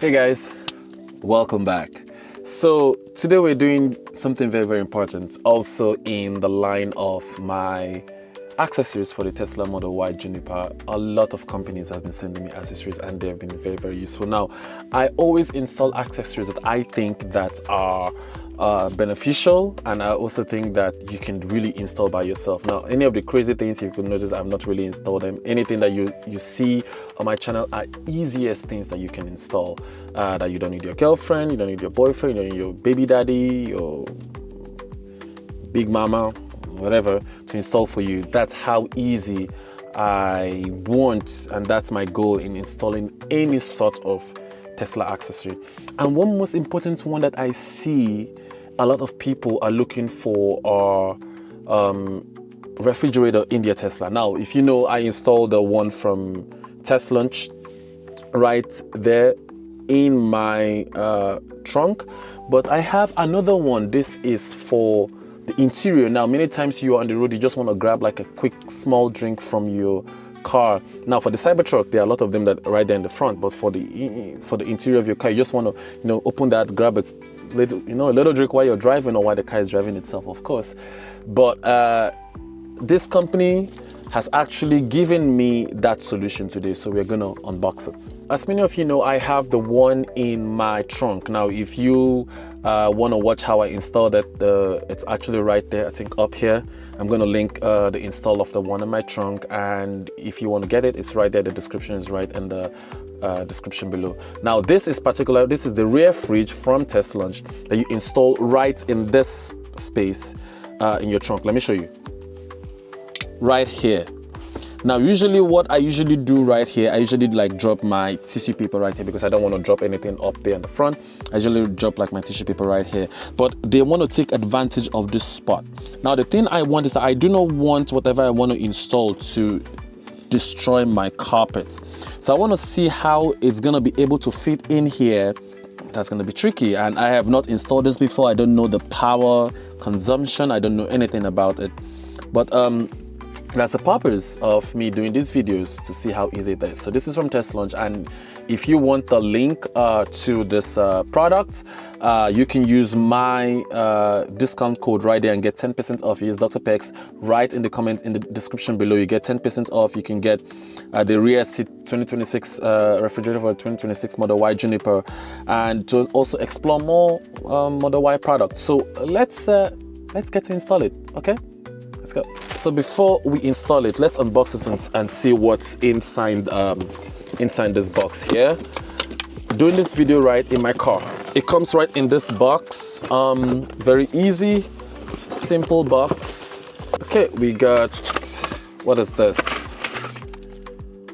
Hey guys, welcome back. So today we're doing something very important, also in the line of my accessories for the Tesla Model Y Juniper. A lot of companies have been sending me accessories and they've been very useful. Now, I always install accessories that I think that are beneficial, and I also think that you can really install by yourself. Now, any of the crazy things you could notice, I've not really installed them. Anything that you see on my channel are easiest things that you can install, that you don't need your girlfriend, you don't need your boyfriend, you don't need your baby daddy, your big mama, whatever, to install for you. That's how easy I want, and that's my goal in installing any sort of Tesla accessory. And one most important one that I see a lot of people are looking for are refrigerator in their Tesla. Now, if you know, I installed the one from Teslaunch right there in my trunk, but I have another one. This is for the interior. Now, many times you're on the road, you just want to grab like a quick small drink from your car. Now, for the Cybertruck, there are a lot of them that are right there in the front, but for the interior of your car, you just want to, open that, grab a little drink while you're driving, or while the car is driving itself, of course. But this company has actually given me that solution today, so we're gonna unbox it. As many of you know, I have the one in my trunk. Now, if you want to watch how I installed it, it's actually right there, I think up here. I'm gonna link the install of the one in my trunk, and if you want to get it, it's right there. The description is right in the description below. Now, this is the rear fridge from Teslaunch that you install right in this space in your trunk. Let me show you. Right here. Now, usually what I usually do right here, I usually like drop my tissue paper right here, because I don't want to drop anything up there in the front. I usually drop like my tissue paper right here, but they want to take advantage of this spot. Now, the thing I want is I do not want whatever I want to install to destroy my carpets. So I want to see how it's going to be able to fit in here. That's going to be tricky, and I have not installed this before. I don't know the power consumption. I don't know anything about it, but that's the purpose of me doing these videos, to see how easy it is. So this is from Teslaunch, and if you want the link to this product, you can use my discount code right there and get 10% off. Use Dr. Pex right in the comment in the description below. You get 10% off. You can get the rear seat 2026 refrigerator for 2026 Model Y Juniper, and to also explore more Model Y products. So let's get to install it. Okay. Let's go. So before we install it, let's unbox it and see what's inside this box here. Doing this video right in my car. It comes right in this box. Very easy, simple box. Okay, we got, what is this?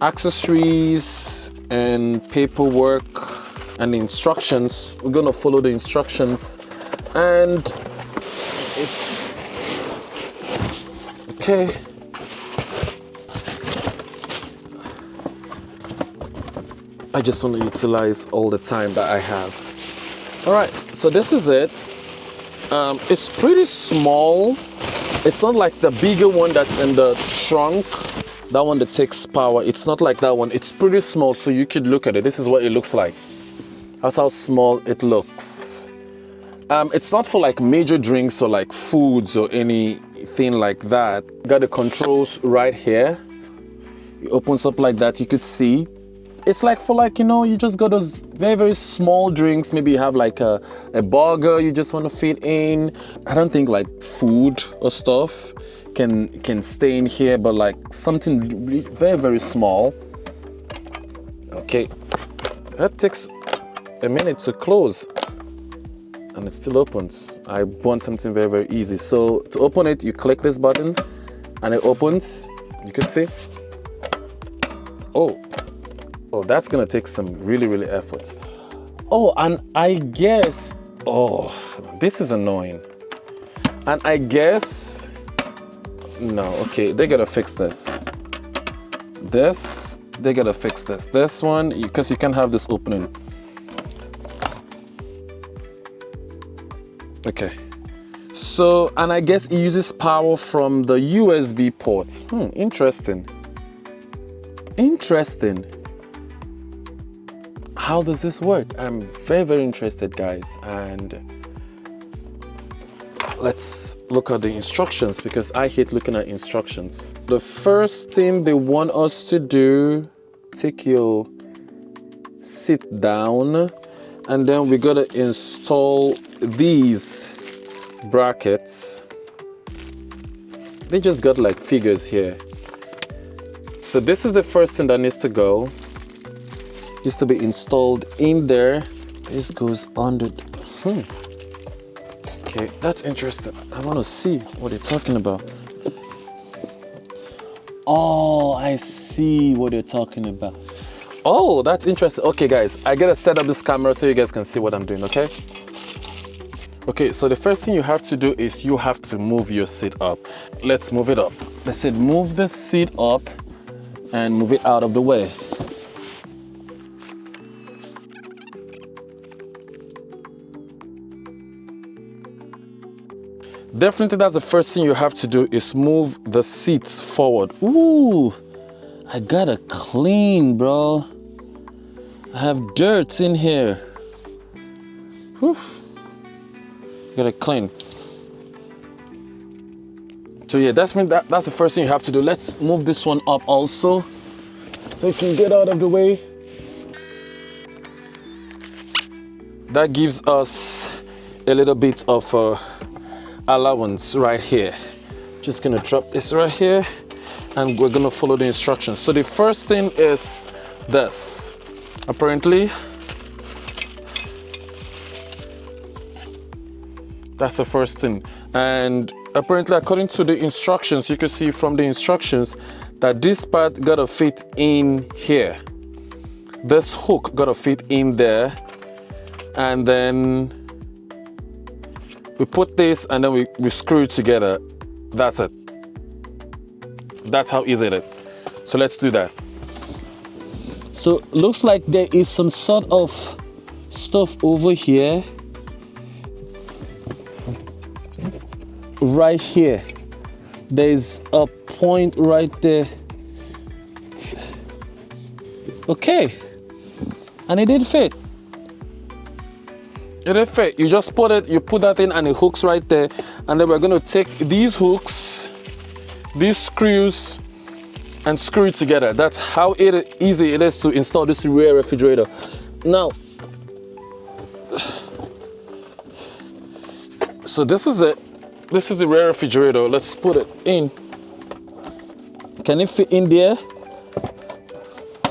Accessories and paperwork and instructions. We're gonna follow the instructions, and it's okay. I just want to utilize all the time that I have. All right, so this is it. It's pretty small. It's not like the bigger one that's in the trunk, that one that takes power. It's not like that one. It's pretty small, so you could look at it. This is what it looks like. That's how small it looks. It's not for like major drinks or like foods or anything like that. Got the controls right here. It opens up like that. You could see it's like for like, you just got those very small drinks. Maybe you have like a burger you just want to fit in. I don't think like food or stuff can stay in here, but like something very small. Okay, that takes a minute to close, and it still opens. I want something very easy. So to open it, you click this button and it opens. You can see. Oh, that's gonna take some really effort. Oh, and I guess, this is annoying. And I guess, no, okay, they gotta fix this. They gotta fix this. This one, because you can't have this opening. Okay, so, and I guess it uses power from the USB port. Interesting. how does this work? I'm very, very interested, guys. And let's look at the instructions, because I hate looking at instructions. The first thing they want us to do, take your seat down, and then we gotta install these brackets. They just got like figures here. So this is the first thing that needs to go. Needs to be installed in there. This goes under. Okay, that's interesting. I want to see what you're talking about. Oh, I see what you're talking about. Oh, that's interesting. Okay, guys, I gotta set up this camera so you guys can see what I'm doing, okay? Okay, so the first thing you have to do is you have to move your seat up. Let's move it up. Let's say move the seat up and move it out of the way. Definitely, that's the first thing you have to do is move the seats forward. Ooh, I gotta clean, bro. I have dirt in here. Whew. Gotta clean. So yeah, that's the first thing you have to do. Let's move this one up also, so you can get out of the way. That gives us a little bit of allowance right here. Just gonna drop this right here, and we're gonna follow the instructions. So the first thing is this. Apparently, that's the first thing. And apparently, according to the instructions, you can see from the instructions that this part gotta fit in here. This hook gotta fit in there, and then we put this, and then we screw it together. That's it. That's how easy it is. So let's do that. So looks like there is some sort of stuff over here. Right here. There's a point right there. Okay. And it did fit. It did fit. You just put that in, and it hooks right there. And then we're gonna take these hooks, these screws, and screw it together. That's how easy it is to install this rear refrigerator. Now, so this is it. This is the rear refrigerator. Let's put it in. Can it fit in there?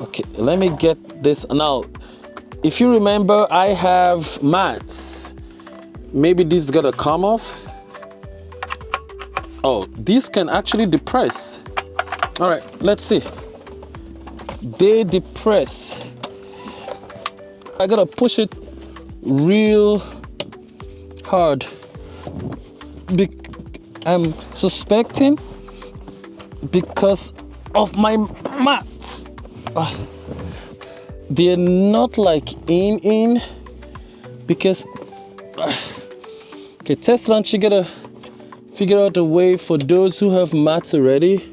Okay, let me get this. Now, if you remember, I have mats. Maybe this gotta come off. Oh, these can actually depress. All right, let's see. They depress. I gotta push it real hard. I'm suspecting because of my mats. They're not like in because okay, Tesla, you gotta figure out a way for those who have mats already.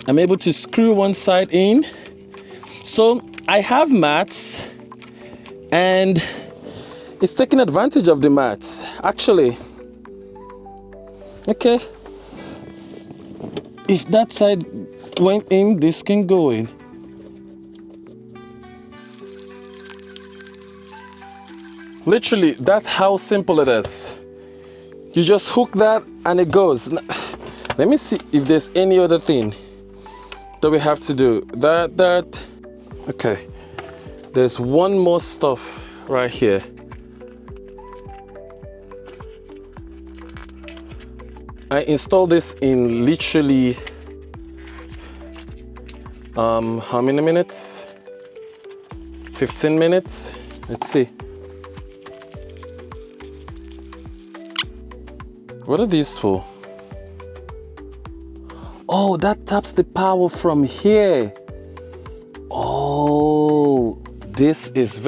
I'm able to screw one side in. So I have mats, and it's taking advantage of the mats, actually. Okay. If that side went in, this can go in. Literally, that's how simple it is. You just hook that and it goes. Let me see if there's any other thing that we have to do. That. Okay. There's one more stuff right here. I installed this in literally how many minutes? 15 minutes. Let's see. What are these for? Oh, that taps the power from here. Oh, this is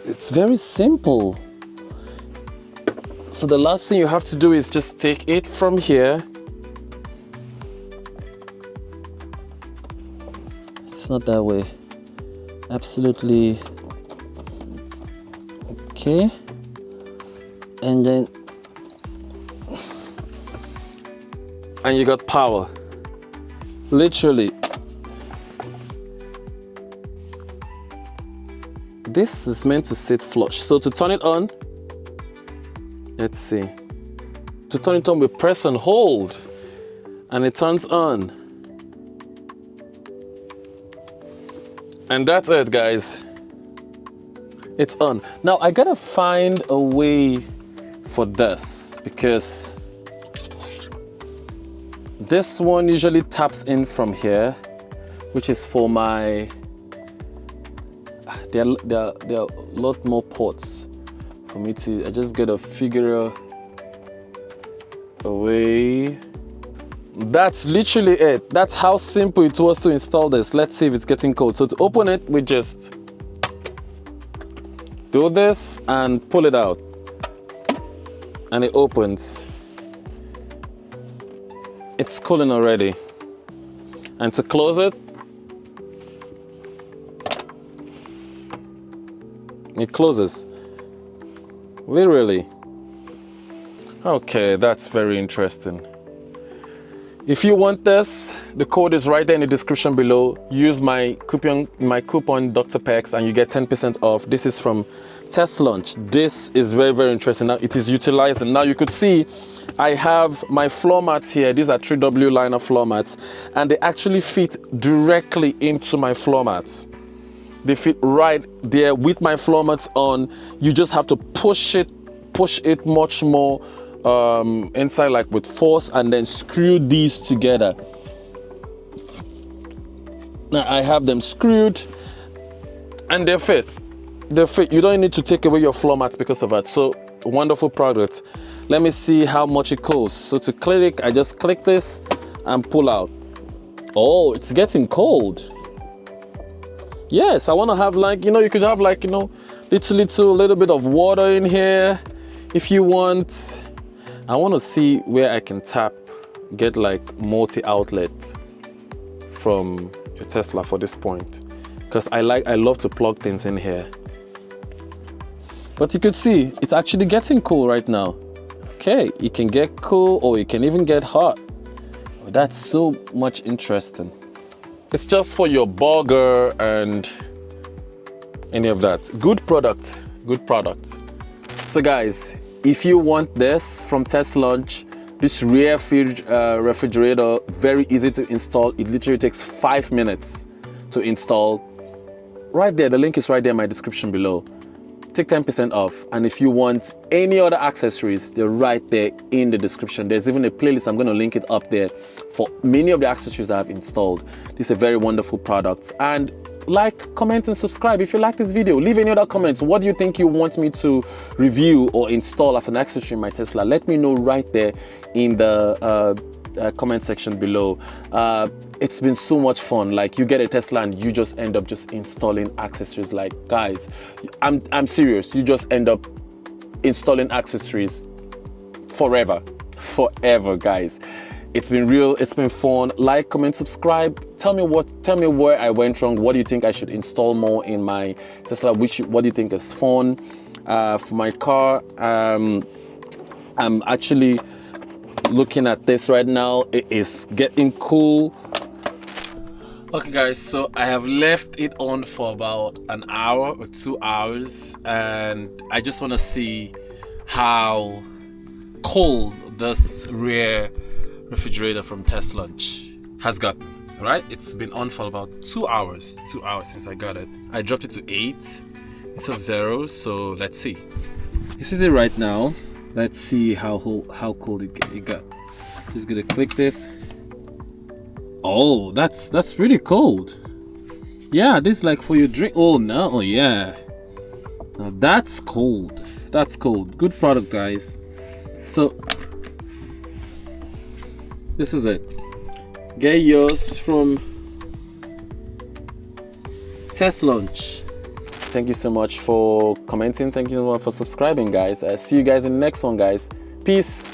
it's very simple. So the last thing you have to do is just take it from here. It's not that way. absolutely okay. And then you got power, literally. This is meant to sit flush. So to turn it on, let's see. To turn it on, we press and hold, and it turns on. And that's it, guys. It's on. Now I gotta find a way for this, because this one usually taps in from here, which is for my, there are a lot more ports for me to, I just gotta figure a way. That's literally it. That's how simple it was to install this. Let's see if it's getting cold. So to open it, we just do this and pull it out, and it opens. It's cooling already. And to close it, it closes. Literally. Okay, that's very interesting. If you want this, the code is right there in the description below. Use my coupon Dr. Pex and you get 10% off. This is from TesLaunch. This is very, very interesting. Now it is utilized, and now you could see I have my floor mats here. These are 3W liner floor mats, and they actually fit directly into my floor mats. They fit right there with my floor mats on. You just have to push it much more inside, like with force, and then screw these together. Now I have them screwed and they fit. You don't need to take away your floor mats because of that. So wonderful product. Let me see how much it costs. So to click, I just click this and pull out. Oh, it's getting cold. Yes, I want to have, like, you know, you could have, like, you know, little bit of water in here if you want. I want to see where I can get like multi-outlet from your Tesla for this point, because I love to plug things in here. But you could see it's actually getting cool right now. Okay, it can get cool or it can even get hot. Oh, that's so much interesting. It's just for your burger and any of that. Good product, good product. So guys, if you want this from TesLaunch, this rear fridge refrigerator, very easy to install. It literally takes 5 minutes to install. Right there, the link is right there in my description below. Take 10% off. And if you want any other accessories, they're right there in the description. There's even a playlist. I'm going to link it up there for many of the accessories I've installed. This is a very wonderful product. And like, comment, and subscribe if you like this video. Leave any other comments. What do you think you want me to review or install as an accessory in my Tesla? Let me know right there in the comment section below. It's been so much fun. Like, you get a Tesla and you just end up just installing accessories. Like, guys, I'm serious. You just end up installing accessories forever, guys. It's been real. It's been fun. Like, comment, subscribe. Tell me where I went wrong. What do you think I should install more in my Tesla? What do you think is fun for my car? I'm actually looking at this right now. It is getting cool. Okay guys, so I have left it on for about an hour or 2 hours, and I just want to see how cold this rear refrigerator from TesLaunch has got. Right, it's been on for about 2 hours since I got it. I dropped it to 8 instead of 0, so let's see. This is it right now. Let's see how cold it got. Just gonna click this. Oh, that's pretty cold. Yeah, this is like for your drink. Oh no, oh yeah. Now that's cold. That's cold. Good product, guys. So this is it. Get yours from TesLaunch. Thank you so much for commenting. Thank you so much for subscribing, guys. See you guys in the next one, guys. Peace.